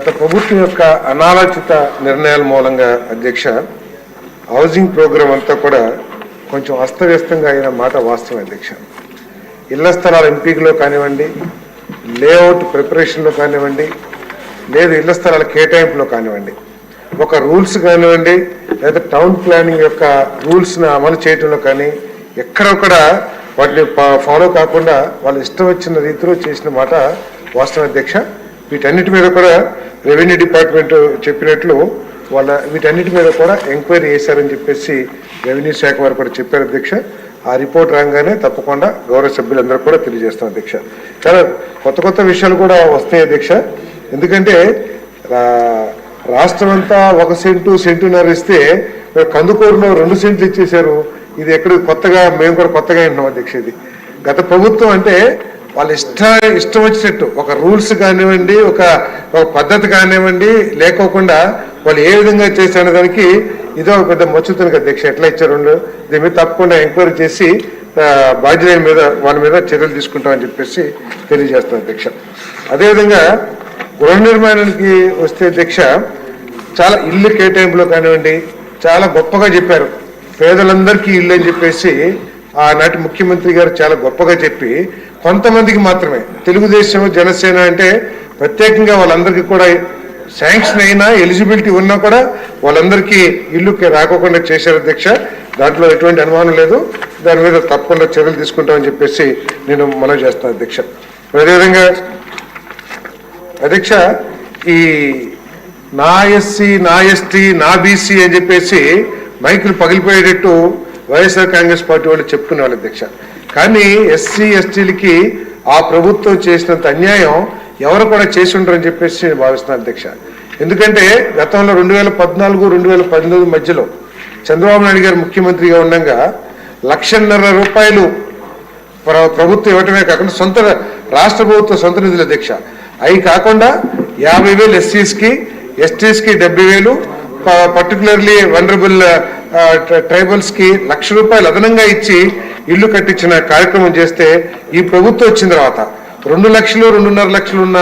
గత ప్రభుత్వం యొక్క అనాలోచిత నిర్ణయాల మూలంగా అధ్యక్ష హౌసింగ్ ప్రోగ్రాం అంతా కూడా కొంచెం అస్తవ్యస్తంగా అయిన మాట వాస్తవం అధ్యక్ష. ఇళ్ల స్థలాల ఎంపికలో కానివ్వండి, లేఅవుట్ ప్రిపరేషన్లో కానివ్వండి, లేదు ఇళ్ల స్థలాల కేటాయింపులో కానివ్వండి, ఒక రూల్స్ కానివ్వండి, లేదా టౌన్ ప్లానింగ్ యొక్క రూల్స్ని అమలు చేయడంలో కానీ ఎక్కడొక్కడ వాటిని ఫాలో కాకుండా వాళ్ళు ఇష్టం వచ్చిన రీతిలో చేసిన మాట వాస్తవం అధ్యక్ష. వీటన్నిటి మీద కూడా రెవెన్యూ డిపార్ట్మెంట్ చెప్పినట్లు వీటన్నిటి మీద కూడా ఎంక్వైరీ చేశారని చెప్పేసి రెవెన్యూ శాఖ వారు కూడా చెప్పారు అధ్యక్ష. ఆ రిపోర్ట్ రాగానే తప్పకుండా గౌరవ సభ్యులందరూ కూడా తెలియజేస్తాం అధ్యక్ష. చాలా కొత్త విషయాలు కూడా వస్తాయి అధ్యక్ష. ఎందుకంటే రాష్ట్రం అంతా 1 సెంటు సెంటున్నర ఇస్తే కందుకూరులో 2 సెంట్లు ఇచ్చేశారు. ఇది ఎక్కడ కొత్తగా మేము కూడా కొత్తగా వింటున్నాం అధ్యక్ష. ఇది గత ప్రభుత్వం అంటే వాళ్ళు ఇష్టం వచ్చినట్టు ఒక రూల్స్ కానివ్వండి, ఒక పద్ధతి కానివ్వండి లేకోకుండా వాళ్ళు ఏ విధంగా చేశారనే దానికి ఇదో పెద్ద మచ్చుతునికి అధ్యక్ష. ఎట్లా ఇచ్చారు దీని మీద తప్పకుండా ఎంక్వైరీ చేసి బాధ్యుల మీద వాళ్ళ మీద చర్యలు తీసుకుంటామని చెప్పేసి తెలియజేస్తాం అధ్యక్ష. అదేవిధంగా గృహ నిర్మాణానికి వస్తే అధ్యక్ష, చాలా ఇల్లు కేటాయింపులో కానివ్వండి చాలా గొప్పగా చెప్పారు. పేదలందరికీ ఇల్లు అని చెప్పేసి ఆనాటి ముఖ్యమంత్రి గారు చాలా గొప్పగా చెప్పి కొంతమందికి మాత్రమే, తెలుగుదేశం జనసేన అంటే ప్రత్యేకంగా వాళ్ళందరికీ కూడా శాంక్షన్ అయినా ఎలిజిబిలిటీ ఉన్నా కూడా వాళ్ళందరికీ ఇల్లు రాకోకుండా చేశారు అధ్యక్ష. దాంట్లో ఎటువంటి అనుమానం లేదు. దాని మీద తప్పకుండా చర్యలు తీసుకుంటామని చెప్పేసి నేను మనవి చేస్తాను అధ్యక్ష. అదేవిధంగా అధ్యక్ష, ఈ నా ఎస్సీ, నా ఎస్టీ, నా బీసీ అని చెప్పేసి మైకులు పగిలిపోయేటట్టు వైఎస్ఆర్ కాంగ్రెస్ పార్టీ వాళ్ళు చెప్పుకునే వాళ్ళు అధ్యక్ష. కానీ ఎస్సీ ఎస్టీలకి ఆ ప్రభుత్వం చేసినంత అన్యాయం ఎవరు కూడా చేసి ఉండరని చెప్పేసి నేను భావిస్తున్నాను అధ్యక్ష. ఎందుకంటే గతంలో 2014-2019 మధ్యలో చంద్రబాబు నాయుడు గారు ముఖ్యమంత్రిగా ఉండగా ₹1,50,000 ప్రభుత్వం ఇవ్వటమే కాకుండా సొంత రాష్ట్ర ప్రభుత్వ సొంత నిధులు అధ్యక్ష. అవి కాకుండా 50,000 ఎస్సీస్కి, ఎస్టీస్కి 70,000, పర్టికులర్లీ వనరబుల్ ట్రైబల్స్ కి ₹1,00,000 అదనంగా ఇచ్చి ఇల్లు కట్టించిన కార్యక్రమం చేస్తే ఈ ప్రభుత్వం వచ్చిన తర్వాత 2 లక్షలు 2.5 లక్షలు ఉన్న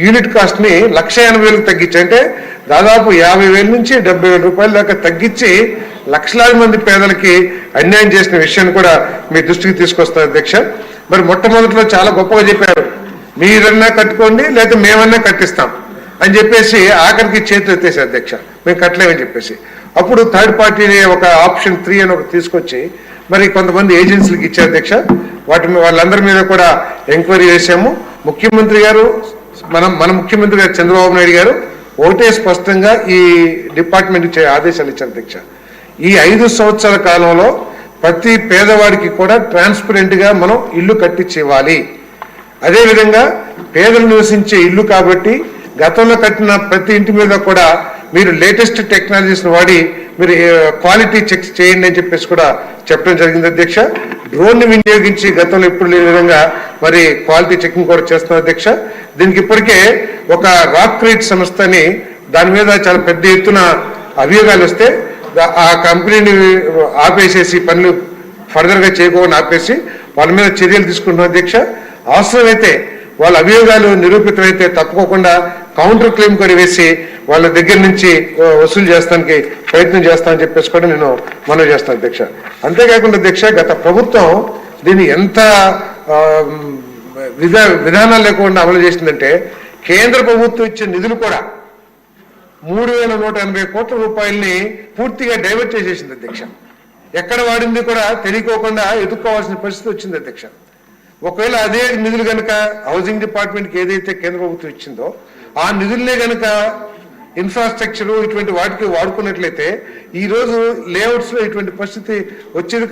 యూనిట్ కాస్ట్ ని ₹1,80,000 తగ్గించి, అంటే దాదాపు 50,000 నుంచి ₹70,000 దాకా తగ్గించి లక్షలాది మంది పేదలకి అన్యాయం చేసిన విషయాన్ని కూడా మీ దృష్టికి తీసుకొస్తారు అధ్యక్ష. మరి మొట్టమొదటిలో చాలా గొప్పగా చెప్పారు, మీరన్నా కట్టుకోండి లేదా మేమన్నా కట్టిస్తాం అని చెప్పేసి ఆఖరికి చేతులు ఎత్తేసారు అధ్యక్ష, మేము కట్టలేమని చెప్పేసి. అప్పుడు థర్డ్ పార్టీని ఒక ఆప్షన్ 3 అని ఒకటి తీసుకొచ్చి మరి కొంతమంది ఏజెన్సీలకు ఇచ్చారు అధ్యక్ష. వాళ్ళందరి మీద కూడా ఎంక్వైరీ చేశాము. ముఖ్యమంత్రి గారు మన ముఖ్యమంత్రి గారు చంద్రబాబు నాయుడు గారు ఒకటే స్పష్టంగా ఈ డిపార్ట్మెంట్ ఆదేశాలు ఇచ్చారు అధ్యక్ష. ఈ 5 సంవత్సరాల కాలంలో ప్రతి పేదవాడికి కూడా ట్రాన్స్పరెంట్ గా మనం ఇల్లు కట్టించి ఇవ్వాలి. అదేవిధంగా పేదలు నివసించే ఇల్లు కాబట్టి గతంలో కట్టిన ప్రతి ఇంటి మీద కూడా మీరు లేటెస్ట్ టెక్నాలజీస్ని వాడి మీరు క్వాలిటీ చెక్స్ చేయండి అని చెప్పేసి కూడా చెప్పడం జరిగింది అధ్యక్ష. డ్రోన్ని వినియోగించి గతంలో ఎప్పుడు లేని విధంగా మరి క్వాలిటీ చెకింగ్ కూడా చేస్తున్నారు అధ్యక్ష. దీనికి ఇప్పటికే ఒక రాక్క్రీట్ సంస్థని దాని మీద చాలా పెద్ద ఎత్తున అభియోగాలు వస్తే ఆ కంపెనీని ఆపేసేసి పనులు ఫర్దర్గా చేయకుండా ఆపేసి వాళ్ళ మీద చర్యలు తీసుకుంటున్నాం అధ్యక్ష. అవసరమైతే వాళ్ళ అభియోగాలు నిరూపితమైతే తప్పుకోకుండా కౌంటర్ క్లెయిమ్ కూడా వేసి వాళ్ళ దగ్గర నుంచి వసూలు చేస్తానికి ప్రయత్నం చేస్తానని చెప్పేసి కూడా నేను మనవి చేస్తాను అధ్యక్ష. అంతేకాకుండా అధ్యక్ష, గత ప్రభుత్వం దీన్ని ఎంత విధానాలు లేకుండా అమలు చేసిందంటే కేంద్ర ప్రభుత్వం ఇచ్చే నిధులు కూడా ₹3,180 కోట్ల పూర్తిగా డైవర్ట్ చేసేసింది అధ్యక్ష. ఎక్కడ వాడింది కూడా తెలియకోకుండా ఎదుర్కోవాల్సిన పరిస్థితి వచ్చింది అధ్యక్ష. ఒకవేళ అదే నిధులు కనుక హౌసింగ్ డిపార్ట్మెంట్కి ఏదైతే కేంద్ర ప్రభుత్వం ఇచ్చిందో ఆ నిధులనే కనుక ఇన్ఫ్రాస్ట్రక్చరు ఇటువంటి వాటికి వాడుకున్నట్లయితే ఈరోజు లేఅవుట్స్లో ఇటువంటి పరిస్థితి వచ్చేది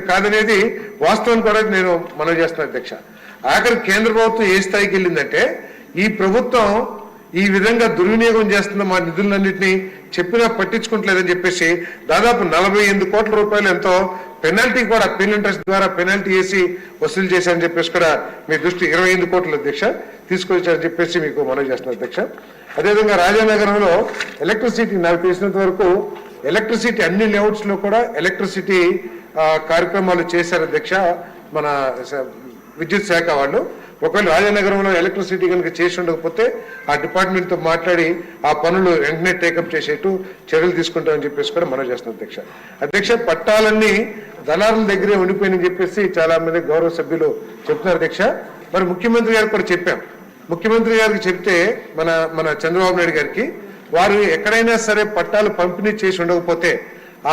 కాదనేది వాస్తవం కూడా నేను మనవి చేస్తున్నాను అధ్యక్ష. ఆఖరి కేంద్ర ప్రభుత్వం ఏ స్థాయికి వెళ్ళిందంటే ఈ ప్రభుత్వం ఈ విధంగా దుర్వినియోగం చేస్తున్న మా నిధులన్నింటినీ చెప్పినా పట్టించుకుంటలేదని చెప్పేసి దాదాపు ₹48 కోట్ల ఎంతో పెనాల్టీ కూడా పిన్ ఇంట్రెస్ట్ ద్వారా పెనాల్టీ వేసి వసూలు చేశారని చెప్పేసి కూడా మీ దృష్టి 25 కోట్ల అధ్యక్ష తీసుకొచ్చారని చెప్పేసి మీకు మనవి చేస్తున్నారు అధ్యక్ష. అదేవిధంగా రాజానగరంలో ఎలక్ట్రిసిటీ నాకు తెలిసినంత వరకు ఎలక్ట్రిసిటీ అన్ని లేఅవుట్స్ లో కూడా ఎలక్ట్రిసిటీ కార్యక్రమాలు చేశారు అధ్యక్ష మన విద్యుత్ శాఖ వాళ్ళు. ఒకవేళ రాజనగరంలో ఎలక్ట్రిసిటీ కనుక చేసి ఉండకపోతే ఆ డిపార్ట్మెంట్తో మాట్లాడి ఆ పనులు వెంటనే టేకప్ చేసేట్టు చర్యలు తీసుకుంటామని చెప్పేసి కూడా మనం చేస్తున్నాం అధ్యక్ష. అధ్యక్ష, పట్టాలన్నీ దళారుల దగ్గరే ఉండిపోయినని చెప్పేసి చాలా మంది గౌరవ సభ్యులు చెప్తున్నారు అధ్యక్ష. మరి ముఖ్యమంత్రి గారికి కూడా చెప్పాం. ముఖ్యమంత్రి గారికి చెప్తే మన చంద్రబాబు నాయుడు గారికి వారు ఎక్కడైనా సరే పట్టాలు పంపిణీ చేసి ఉండకపోతే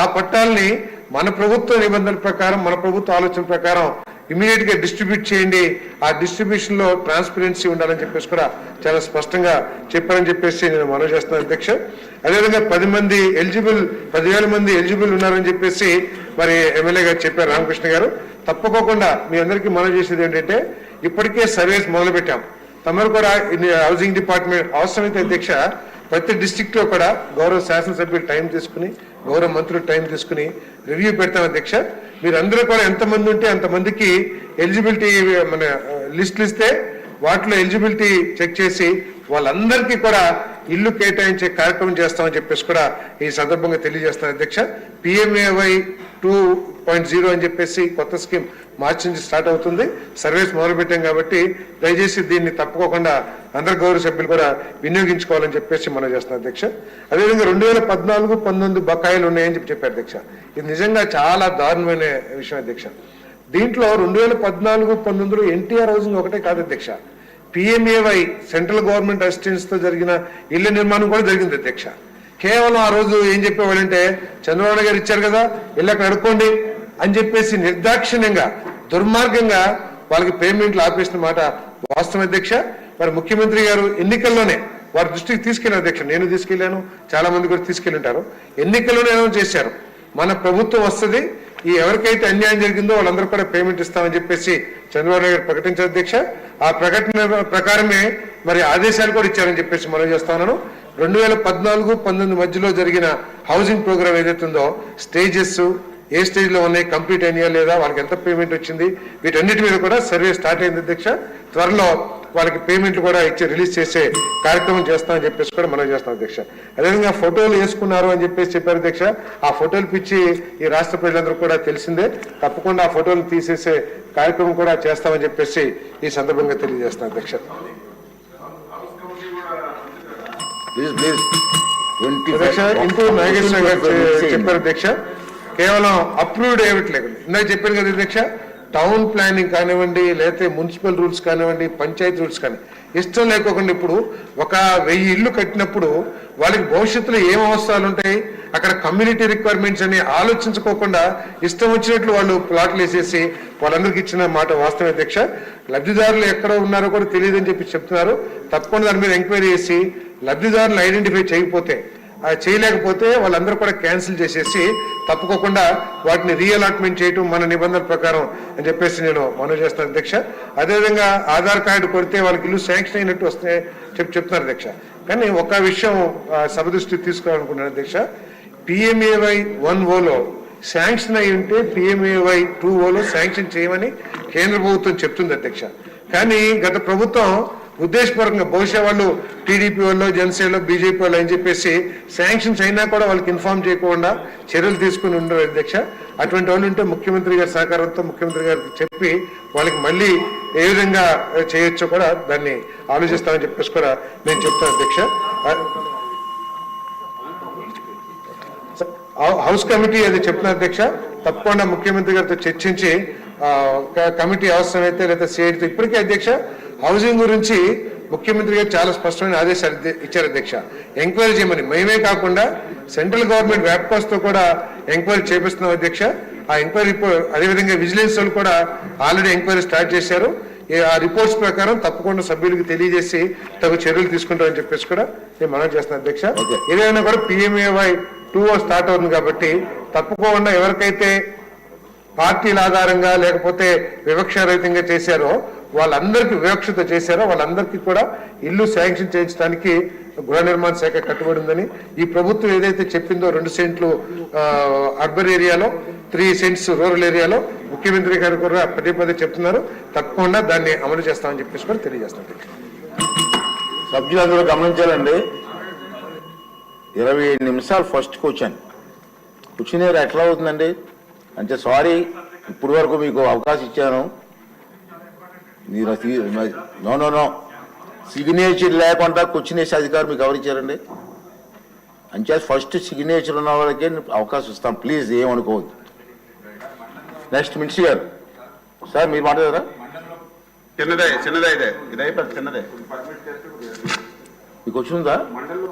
ఆ పట్టాలని మన ప్రభుత్వ నిబంధనల ప్రకారం, మన ప్రభుత్వ ఆలోచన ప్రకారం ఇమీడియట్ గా డిస్ట్రిబ్యూట్ చేయండి, ఆ డిస్ట్రిబ్యూషన్ లో ట్రాన్స్పరెన్సీ ఉండాలని చెప్పేసి కూడా చాలా స్పష్టంగా చెప్పారని చెప్పేసి నేను మనవి చేస్తున్నాను అధ్యక్ష. అదేవిధంగా 10,000 మంది ఎలిజిబుల్ ఉన్నారని చెప్పేసి మరి ఎమ్మెల్యే గారు చెప్పారు రామకృష్ణ గారు. తప్పకోకుండా మీ అందరికీ మనవి చేసేది ఏంటంటే ఇప్పటికే సర్వేస్ మొదలు పెట్టాం. తమరు కూడా హౌసింగ్ డిపార్ట్మెంట్ అవసరమైతే అధ్యక్ష ప్రతి డిస్ట్రిక్ట్ లో కూడా గౌరవ శాసనసభ్యులు టైం తీసుకుని, గౌరవ మంత్రులు టైం తీసుకుని రివ్యూ పెడతాం అధ్యక్ష. మీరందరూ కూడా ఎంతమంది ఉంటే అంతమందికి ఎలిజిబిలిటీ మన లిస్టులు ఇస్తే వాటిలో ఎలిజిబిలిటీ చెక్ చేసి వాళ్ళందరికీ కూడా ఇల్లు కేటాయించే కార్యక్రమం చేస్తామని చెప్పేసి కూడా ఈ సందర్భంగా తెలియజేస్తాను అధ్యక్ష. PMAY 2.0 అని చెప్పేసి కొత్త స్కీమ్ మార్చి నుంచి స్టార్ట్ అవుతుంది. సర్వేస్ మొదలు పెట్టాం కాబట్టి దయచేసి దీన్ని తప్పుకోకుండా అందరు గౌరవ సభ్యులు కూడా వినియోగించుకోవాలని చెప్పేసి మనం చేస్తున్నాం అధ్యక్ష. అదేవిధంగా 2014-19 బకాయిలు ఉన్నాయని చెప్పారు అధ్యక్ష. ఇది నిజంగా చాలా దారుణమైన విషయం అధ్యక్ష. దీంట్లో 2014-19లో ఎన్టీఆర్ హౌసింగ్ ఒకటే కాదు అధ్యక్ష, PMAY సెంట్రల్ గవర్నమెంట్ అసిస్టెన్స్ తో జరిగిన ఇళ్ల నిర్మాణం కూడా జరిగింది అధ్యక్ష. కేవలం ఆ రోజు ఏం చెప్పేవాళ్ళంటే చంద్రబాబు గారు ఇచ్చారు కదా ఇల్లు అక్కడ అడుక్కోండి అని చెప్పేసి నిర్దాక్షిణ్యంగా దుర్మార్గంగా వాళ్ళకి పేమెంట్లు ఆపేసిన మాట వాస్తవం అధ్యక్ష. మరి ముఖ్యమంత్రి గారు ఎన్నికల్లోనే వారి దృష్టికి తీసుకెళ్లారు అధ్యక్ష. నేను తీసుకెళ్లాను, చాలా మంది కూడా తీసుకెళ్లి ఉంటారు. ఎన్నికల్లోనే అనౌన్స్ చేశారు మన ప్రభుత్వం వస్తుంది, ఈ ఎవరికైతే అన్యాయం జరిగిందో వాళ్ళందరూ కూడా పేమెంట్ ఇస్తామని చెప్పేసి చంద్రబాబు నాయుడు గారు ప్రకటించారు అధ్యక్ష. ఆ ప్రకటన ప్రకారమే మరి ఆదేశాలు కూడా ఇచ్చారని చెప్పేసి మనం చేస్తా ఉన్నాను. 2014-19 మధ్యలో జరిగిన హౌసింగ్ ప్రోగ్రామ్ ఏదైతుందో స్టేజెస్ ఏ స్టేజ్ లో ఉన్నాయి, కంప్లీట్ అయినాయా లేదా, వాళ్ళకి ఎంత పేమెంట్ వచ్చింది, వీటన్నిటి మీద కూడా సర్వే స్టార్ట్ అయింది అధ్యక్ష. త్వరలో వాళ్ళకి పేమెంట్లు కూడా ఇచ్చి రిలీజ్ చేసే కార్యక్రమం చేస్తామని చెప్పేసి కూడా మనం చేస్తాం అధ్యక్ష. అదేవిధంగా ఫోటోలు వేసుకున్నారు అని చెప్పేసి చెప్పారు అధ్యక్ష. ఆ ఫోటోలు పిచ్చి ఈ రాష్ట్ర ప్రజలందరూ కూడా తెలిసిందే. తప్పకుండా ఆ ఫోటోలు తీసేసే కార్యక్రమం కూడా చేస్తామని చెప్పేసి ఈ సందర్భంగా తెలియజేస్తాం అధ్యక్ష. అధ్యక్ష, ఇంటూ నాగేశ్వర గారు చెప్పారు అధ్యక్ష, కేవలం అప్రూవ్డ్ ఏమిటి లేకుండా ఇందాక చెప్పాను కదా అధ్యక్ష, టౌన్ ప్లానింగ్ కానివ్వండి, లేకపోతే మున్సిపల్ రూల్స్ కానివ్వండి, పంచాయతీ రూల్స్ కానీ ఇష్టం లేకోకుండా ఇప్పుడు 1000 ఇళ్ళు కట్టినప్పుడు వాళ్ళకి భవిష్యత్తులో ఏం అవసరాలు ఉంటాయి, అక్కడ కమ్యూనిటీ రిక్వైర్మెంట్స్ అని ఆలోచించుకోకుండా ఇష్టం వచ్చినట్లు వాళ్ళు ప్లాట్లు వేసేసి వాళ్ళందరికీ ఇచ్చిన మాట వాస్తవం అధ్యక్ష. లబ్ధిదారులు ఎక్కడ ఉన్నారో కూడా తెలియదని చెప్పి చెప్తున్నారు. తప్పకుండా దాని మీద ఎంక్వైరీ చేసి లబ్ధిదారులు ఐడెంటిఫై చేయలేకపోతే వాళ్ళందరూ కూడా క్యాన్సిల్ చేసేసి తప్పుకోకుండా వాటిని రీఅలాట్మెంట్ చేయటం మన నిబంధనల ప్రకారం అని చెప్పేసి నేను మనవి చేస్తాను అధ్యక్ష. అదేవిధంగా ఆధార్ కార్డు కొడితే వాళ్ళకి ఇల్లు శాంక్షన్ అయినట్టు వస్తే చెప్తున్నారు అధ్యక్ష. కానీ ఒక విషయం సభ దృష్టికి తీసుకోవాలనుకున్నాను అధ్యక్ష, PMAY 1O శాంక్షన్ అయి ఉంటే PMAY 2O శాంక్షన్ చేయమని కేంద్ర ప్రభుత్వం చెప్తుంది అధ్యక్ష. కానీ గత ప్రభుత్వం ఉద్దేశపూర్వకంగా బహుశా వాళ్ళు టీడీపీ వాళ్ళు, జనసేనలో, బీజేపీ వాళ్ళు అని చెప్పేసి శాంక్షన్స్ అయినా కూడా వాళ్ళకి ఇన్ఫార్మ్ చేయకుండా చర్యలు తీసుకుని ఉండరు అధ్యక్ష. అటువంటి వాళ్ళు ఉంటే ముఖ్యమంత్రి గారి సహకారంతో ముఖ్యమంత్రి గారికి చెప్పి వాళ్ళకి మళ్ళీ ఏ విధంగా చేయొచ్చో కూడా దాన్ని ఆలోచిస్తామని చెప్పేసి కూడా నేను చెప్తాను అధ్యక్ష. హౌస్ కమిటీ అది చెప్తున్నా అధ్యక్ష, తప్పకుండా ముఖ్యమంత్రి గారితో చర్చించి కమిటీ అవసరమైతే లేదా సిఐడితో ఇప్పటికే అధ్యక్ష హౌసింగ్ గురించి ముఖ్యమంత్రి గారు చాలా స్పష్టమైన ఆదేశాలు ఇచ్చారు అధ్యక్ష. ఎంక్వైరీ చేయమని మేమే కాకుండా సెంట్రల్ గవర్నమెంట్ వ్యాప్కాస్ తో కూడా ఎంక్వైరీ చేపిస్తున్నాం అధ్యక్ష. ఆ ఎంక్వైరీ అదేవిధంగా విజిలెన్స్ వాళ్ళు కూడా ఆల్రెడీ ఎంక్వైరీ స్టార్ట్ చేశారు. ఆ రిపోర్ట్స్ ప్రకారం తప్పకుండా సభ్యులకు తెలియజేసి తగు చర్యలు తీసుకుంటామని చెప్పేసి కూడా నేను మనం చేస్తున్నాను అధ్యక్ష. ఏదైనా కూడా PMAY 2O స్టార్ట్ అవుతుంది కాబట్టి తప్పకుండా ఎవరికైతే పార్టీల ఆధారంగా లేకపోతే వివక్షారహితంగా చేశారో వాళ్ళందరికీ వివక్షత చేశారో వాళ్ళందరికీ కూడా ఇల్లు శాంక్షన్ చేయించడానికి గృహ నిర్మాణ శాఖ కట్టుబడి ఉందని, ఈ ప్రభుత్వం ఏదైతే చెప్పిందో 2 సెంట్లు అర్బన్ ఏరియాలో, 3 సెంట్స్ రూరల్ ఏరియాలో ముఖ్యమంత్రి గారు కూడా పదే చెప్తున్నారు. తప్పకుండా దాన్ని అమలు చేస్తామని చెప్పేసి కూడా తెలియజేస్తాం. సభ్యులందరూ గమనించాలండి, 27 నిమిషాలు ఫస్ట్ క్వశ్చన్ ఎట్లా అవుతుందండి అంటే సారీ, ఇప్పుడు వరకు మీకు అవకాశం ఇచ్చాను. మీరు నో సిగ్నేచర్ లేకుండా క్వశ్చన్ వేసే అధికారం మీకు ఎవరు ఇచ్చారండి? అంచేత ఫస్ట్ సిగ్నేచర్ ఉన్న వాళ్ళకే అవకాశం ఇస్తాం, ప్లీజ్ ఏమనుకోవద్దు. నెక్స్ట్ మినిస్టర్ గారు, సార్ మీరు మాట్లాడారా? చిన్నదే ఇది అయిపోతుంది చిన్నదే. మీకు వచ్చిందా?